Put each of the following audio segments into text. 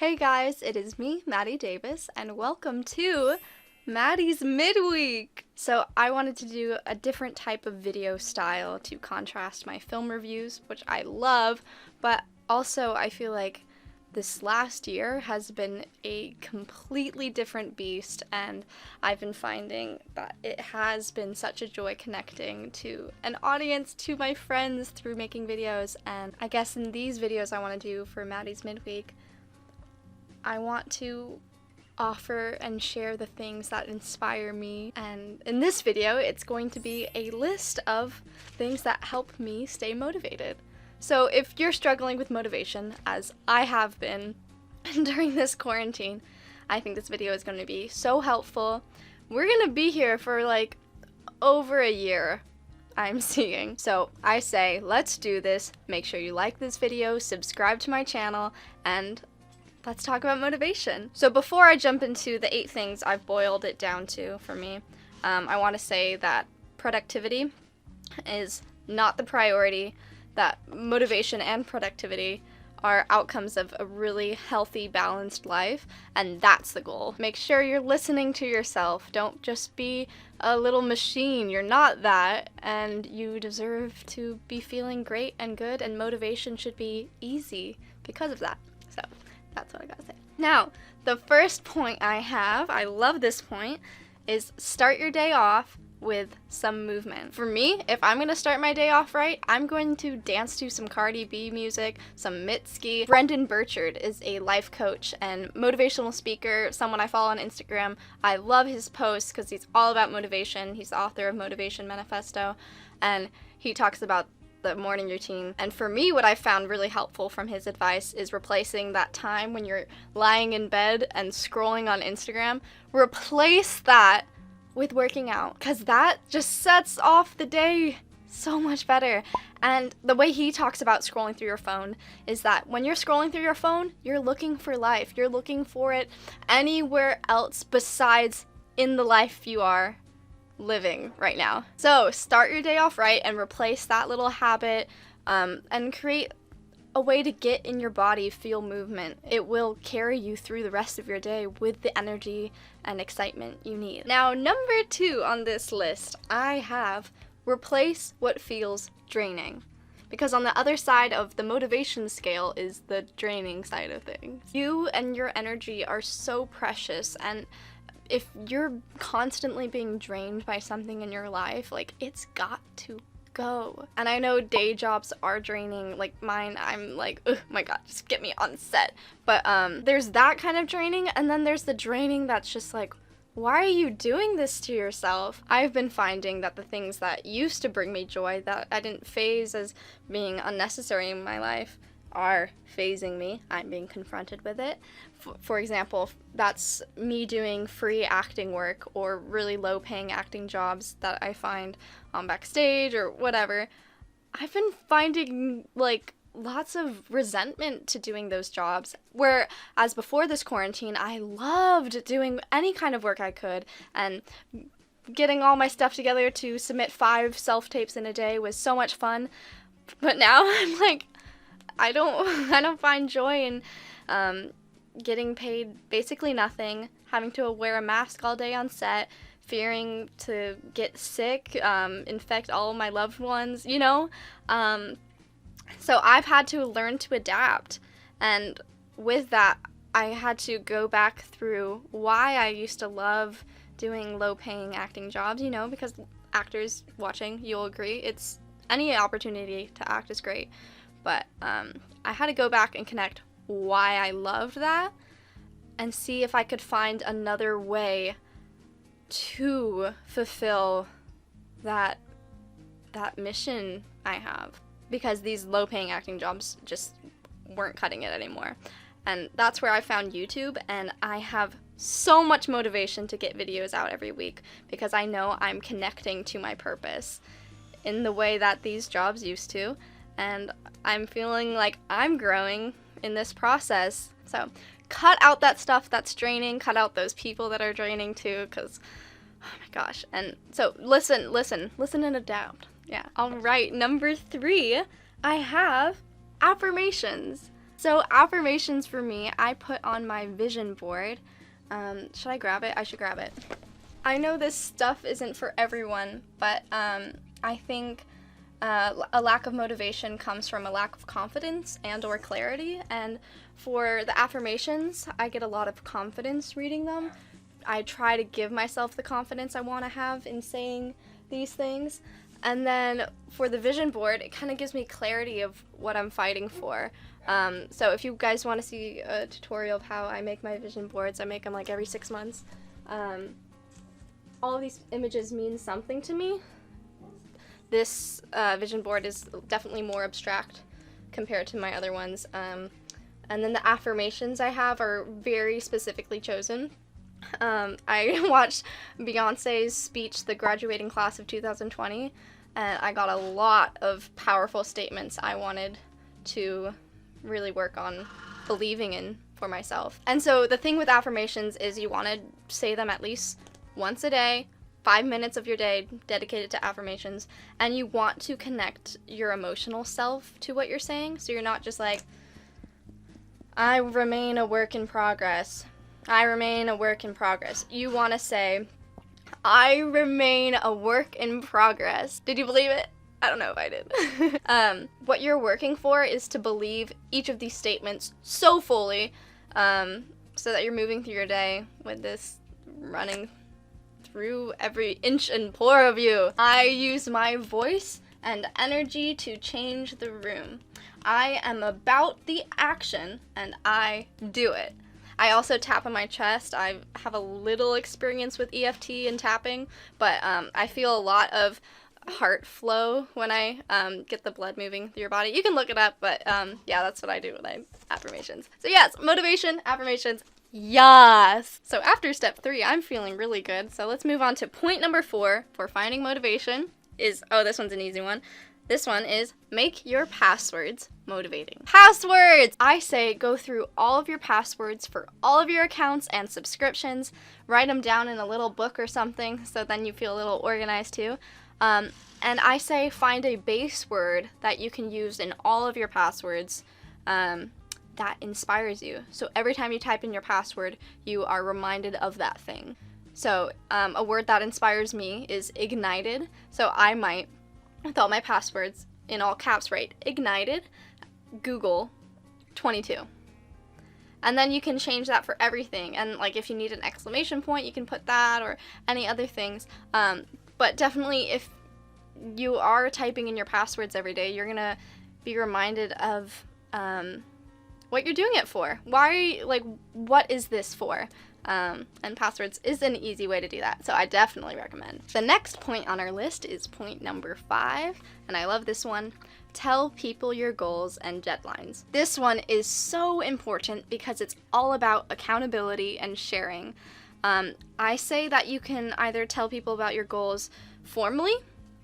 Hey guys, it is me, Maddie Davis, and welcome to Maddie's Midweek! So I wanted to do a different type of video style to contrast my film reviews, which I love, but also I feel like this last year has been a completely different beast, and I've been finding that it has been such a joy connecting to an audience, to my friends through making videos. And I guess in these videos I want to do for Maddie's Midweek, I want to offer and share the things that inspire me, and in this video it's going to be a list of things that help me stay motivated. So if you're struggling with motivation, as I have been during this quarantine, I think this video is going to be so helpful. We're going to be here for like over a year, I'm seeing. So I say, let's do this. Make sure you like this video, subscribe to my channel, and let's talk about motivation. So before I jump into the 8 things I've boiled it down to for me, I want to say that productivity is not the priority, that motivation and productivity are outcomes of a really healthy, balanced life, and that's the goal. Make sure you're listening to yourself. Don't just be a little machine. You're not that, and you deserve to be feeling great and good, and motivation should be easy because of that. So that's what I gotta say. Now, the first point I have, I love this point, is start your day off with some movement. For me, if I'm gonna start my day off right, I'm going to dance to some Cardi B music, some Mitski. Brendan Burchard is a life coach and motivational speaker, someone I follow on Instagram. I love his posts because he's all about motivation. He's the author of Motivation Manifesto, and he talks about the morning routine. And for me, what I found really helpful from his advice is replacing that time when you're lying in bed and scrolling on Instagram. Replace that with working out, because that just sets off the day so much better. And the way he talks about scrolling through your phone is that when you're scrolling through your phone, you're looking for life. You're looking for it anywhere else besides in the life you are living right now. So start your day off right and replace that little habit, and create a way to get in your body, feel movement. It will carry you through the rest of your day with the energy and excitement you need. Now, number 2 on this list, I have replace what feels draining. Because on the other side of the motivation scale is the draining side of things. You and your energy are so precious, and if you're constantly being drained by something in your life, like, it's got to go. And I know day jobs are draining, like mine. I'm like, oh my god, just get me on set. But there's that kind of draining, and then there's the draining that's just like, why are you doing this to yourself? I've been finding that the things that used to bring me joy, that I didn't phase as being unnecessary in my life, are phasing me. I'm being confronted with it. For example, that's me doing free acting work or really low-paying acting jobs that I find on backstage or whatever. I've been finding like lots of resentment to doing those jobs, whereas before this quarantine, I loved doing any kind of work I could, and getting all my stuff together to submit 5 self-tapes in a day was so much fun. But now I'm like, I don't find joy in getting paid basically nothing, having to wear a mask all day on set, fearing to get sick, infect all of my loved ones, you know? So I've had to learn to adapt, and with that, I had to go back through why I used to love doing low-paying acting jobs, you know, because actors watching, you'll agree, it's any opportunity to act is great. But I had to go back and connect why I loved that and see if I could find another way to fulfill that mission I have. Because these low-paying acting jobs just weren't cutting it anymore. And that's where I found YouTube, and I have so much motivation to get videos out every week because I know I'm connecting to my purpose in the way that these jobs used to. And I'm feeling like I'm growing in this process. So cut out that stuff that's draining, cut out those people that are draining too, because, oh my gosh. And so listen and adapt. Yeah. All right, number 3, I have affirmations. So affirmations for me, I put on my vision board. Should I grab it? I should grab it. I know this stuff isn't for everyone, but I think a lack of motivation comes from a lack of confidence and or clarity. And for the affirmations, I get a lot of confidence reading them. I try to give myself the confidence I want to have in saying these things. And then for the vision board, it kind of gives me clarity of what I'm fighting for. So if you guys want to see a tutorial of how I make my vision boards, I make them like every 6 months. All of these images mean something to me. This vision board is definitely more abstract compared to my other ones. And then the affirmations I have are very specifically chosen. I watched Beyonce's speech, the graduating class of 2020, and I got a lot of powerful statements I wanted to really work on believing in for myself. And so the thing with affirmations is you want to say them at least once a day, 5 minutes of your day dedicated to affirmations, and you want to connect your emotional self to what you're saying. So you're not just like, I remain a work in progress. I remain a work in progress. You want to say, I remain a work in progress. Did you believe it? I don't know if I did. What you're working for is to believe each of these statements so fully, so that you're moving through your day with this running through every inch and pore of you. I use my voice and energy to change the room. I am about the action and I do it. I also tap on my chest. I have a little experience with EFT and tapping, but I feel a lot of heart flow when I get the blood moving through your body. You can look it up, but yeah, that's what I do when I affirmations. So yes, motivation, affirmations, yes. So after step 3, I'm feeling really good. So let's move on to point number 4 for finding motivation is, oh, this one's an easy one. This one is make your passwords motivating. Passwords! I say go through all of your passwords for all of your accounts and subscriptions. Write them down in a little book or something so then you feel a little organized too. And I say find a base word that you can use in all of your passwords that inspires you. So every time you type in your password, you are reminded of that thing. So a word that inspires me is ignited. So I might, with all my passwords in all caps, write ignited, Google 22. And then you can change that for everything. And like if you need an exclamation point, you can put that or any other things. But definitely if you are typing in your passwords every day, you're gonna be reminded of what you're doing it for. Why, like, what is this for? And passwords is an easy way to do that, so I definitely recommend. The next point on our list is point number 5, and I love this one. Tell people your goals and deadlines. This one is so important because it's all about accountability and sharing. I say that you can either tell people about your goals formally,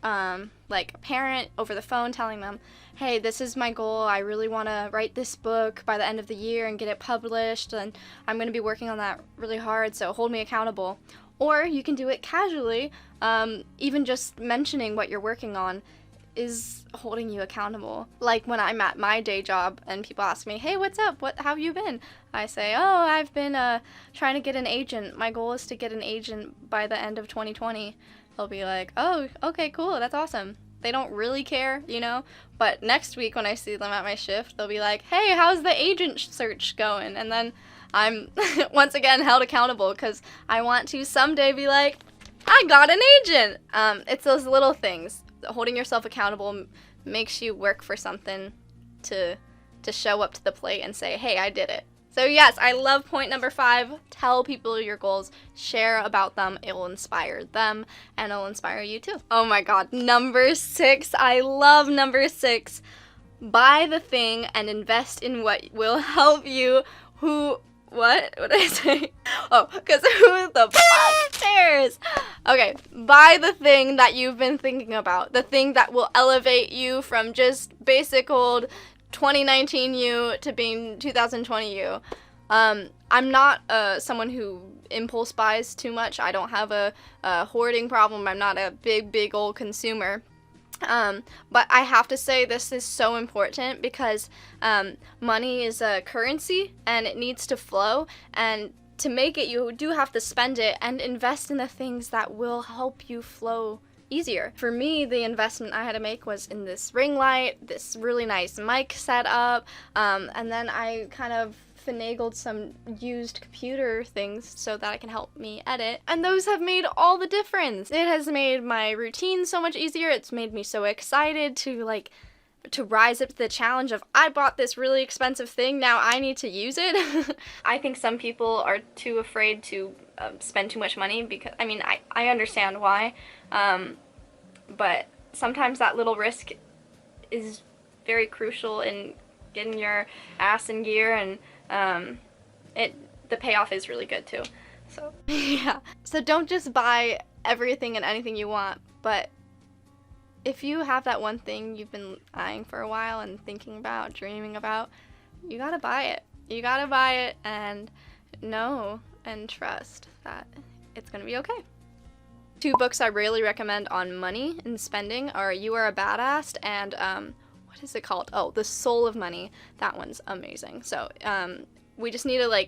like a parent over the phone telling them, hey, this is my goal, I really want to write this book by the end of the year and get it published, and I'm going to be working on that really hard, so hold me accountable. Or you can do it casually, even just mentioning what you're working on is holding you accountable. Like when I'm at my day job and people ask me, hey, what's up? How have you been? I say, oh, I've been trying to get an agent. My goal is to get an agent by the end of 2020. They'll be like, oh, okay, cool, that's awesome. They don't really care, you know? But next week when I see them at my shift, they'll be like, hey, how's the agent search going? And then I'm once again held accountable because I want to someday be like, I got an agent. It's those little things. Holding yourself accountable makes you work for something to show up to the plate and say, hey, I did it. So yes, I love point number 5. Tell people your goals, share about them. It will inspire them and it'll inspire you too. Oh my God, number 6. I love number 6. Buy the thing and invest in what will help you. What did I say? Oh, because who the fuck cares? Okay, buy the thing that you've been thinking about. The thing that will elevate you from just basic old 2019 you to being 2020 you. I'm not someone who impulse buys too much. I don't have a hoarding problem. I'm not a big old consumer. But I have to say this is so important because money is a currency and it needs to flow, and to make it you do have to spend it and invest in the things that will help you flow easier. For me, the investment I had to make was in this ring light, this really nice mic setup, and then I kind of finagled some used computer things so that it can help me edit, and those have made all the difference. It has made my routine so much easier. It's made me so excited to rise up to the challenge of, I bought this really expensive thing, now I need to use it. I think some people are too afraid to spend too much money because, I mean, I understand why, but sometimes that little risk is very crucial in getting your ass in gear, and the payoff is really good too. So yeah. So don't just buy everything and anything you want, but if you have that one thing you've been eyeing for a while and thinking about, dreaming about, you gotta buy it. You gotta buy it and know and trust that it's gonna be okay. 2 books I really recommend on money and spending are You Are a Badass and what is it called? Oh, The Soul of Money. That one's amazing. So we just need to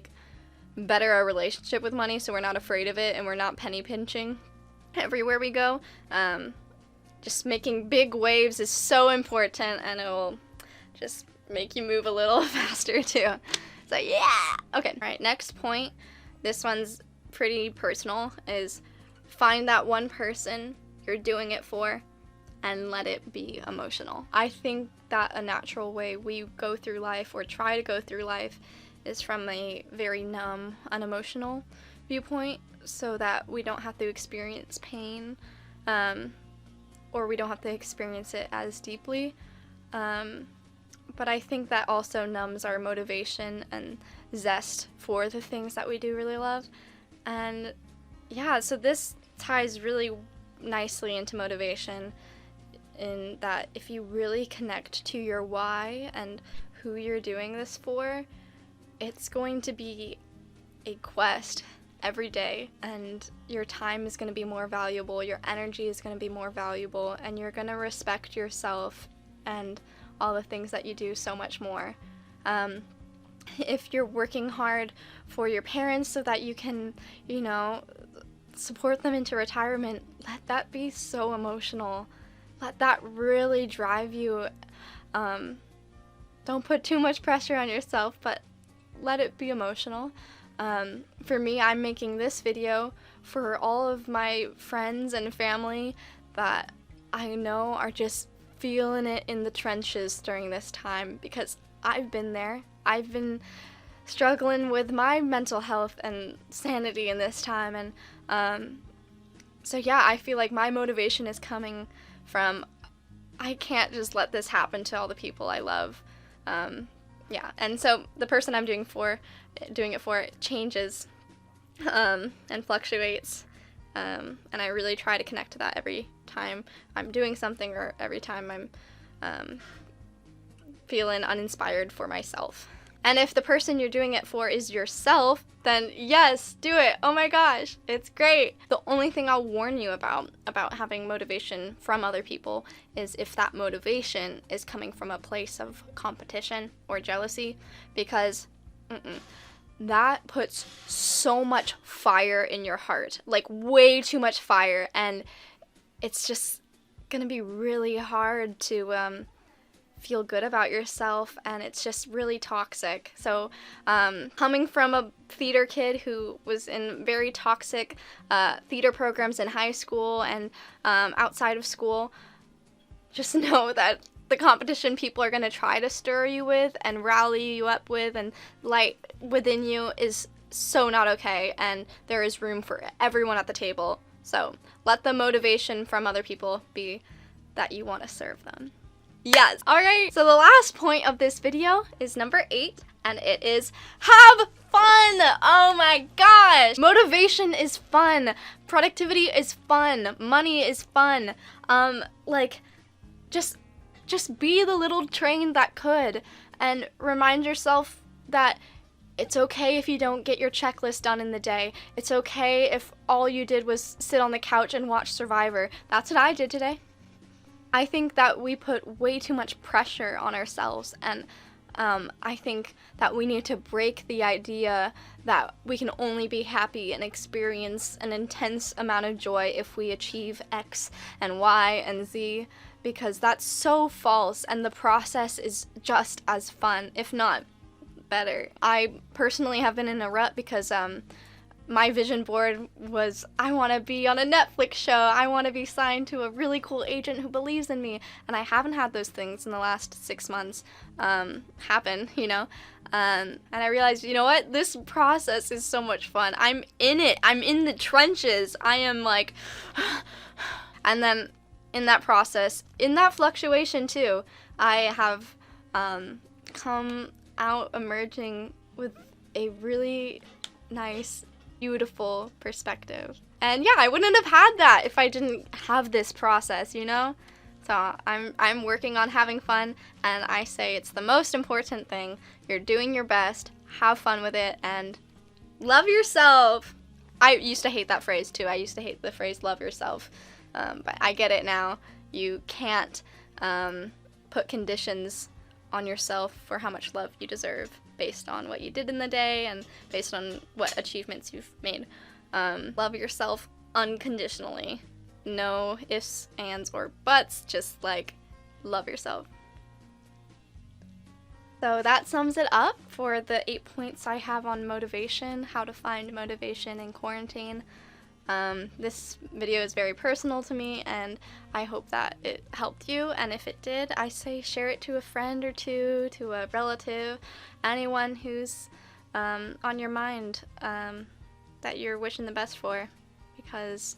better our relationship with money so we're not afraid of it and we're not penny pinching everywhere we go. Just making big waves is so important, and it will just make you move a little faster too. So yeah! Okay, all right, next point. This one's pretty personal, is find that one person you're doing it for and let it be emotional. I think that a natural way we go through life or try to go through life is from a very numb, unemotional viewpoint, so that we don't have to experience pain, or we don't have to experience it as deeply. But I think that also numbs our motivation and zest for the things that we do really love. And yeah, so this ties really nicely into motivation, in that if you really connect to your why and who you're doing this for, it's going to be a quest every day, and your time is going to be more valuable, your energy is going to be more valuable, and you're going to respect yourself and all the things that you do so much more. If you're working hard for your parents so that you can, support them into retirement, let that be so emotional. Let that really drive you. Don't put too much pressure on yourself, but let it be emotional. For me, I'm making this video for all of my friends and family that I know are just feeling it in the trenches during this time, because I've been there. I've been struggling with my mental health and sanity in this time, and so yeah, I feel like my motivation is coming from, I can't just let this happen to all the people I love. Yeah, and so the person I'm doing it for changes and fluctuates, and I really try to connect to that every time I'm doing something, or every time I'm feeling uninspired for myself. And if the person you're doing it for is yourself, then yes, do it. Oh my gosh, it's great. The only thing I'll warn you about having motivation from other people is if that motivation is coming from a place of competition or jealousy, because that puts so much fire in your heart, like way too much fire, and it's just gonna be really hard to feel good about yourself, and it's just really toxic. So coming from a theater kid who was in very toxic theater programs in high school and outside of school, just know that the competition people are going to try to stir you with and rally you up with and light within you is so not okay, and there is room for everyone at the table. So let the motivation from other people be that you want to serve them. Yes. Alright, so the last point of this video is number 8, and it is have fun! Oh my gosh! Motivation is fun. Productivity is fun. Money is fun. Just be the little train that could, and remind yourself that it's okay if you don't get your checklist done in the day. It's okay if all you did was sit on the couch and watch Survivor. That's what I did today. I think that we put way too much pressure on ourselves, and I think that we need to break the idea that we can only be happy and experience an intense amount of joy if we achieve X and Y and Z, because that's so false, and the process is just as fun, if not better. I personally have been in a rut because my vision board was, I want to be on a Netflix show, I want to be signed to a really cool agent who believes in me, and I haven't had those things in the last 6 months happen, you know, and I realized, you know what, this process is so much fun. I'm in it, I'm in the trenches, I am like, and then in that process, in that fluctuation too, I have come out emerging with a really nice, beautiful perspective. And yeah, I wouldn't have had that if I didn't have this process, you know? So I'm working on having fun, and I say it's the most important thing. You're doing your best, have fun with it, and love yourself. I used to hate that phrase too. I used to hate the phrase love yourself, but I get it now. You can't put conditions on yourself for how much love you deserve based on what you did in the day and based on what achievements you've made. Love yourself unconditionally. No ifs, ands, or buts, just like love yourself. So that sums it up for the 8 points I have on motivation, how to find motivation in quarantine. This video is very personal to me, and I hope that it helped you, and if it did, I say share it to a friend or two, to a relative, anyone who's on your mind that you're wishing the best for, because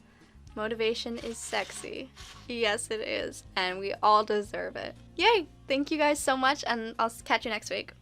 motivation is sexy. Yes, it is, and we all deserve it. Yay! Thank you guys so much, and I'll catch you next week.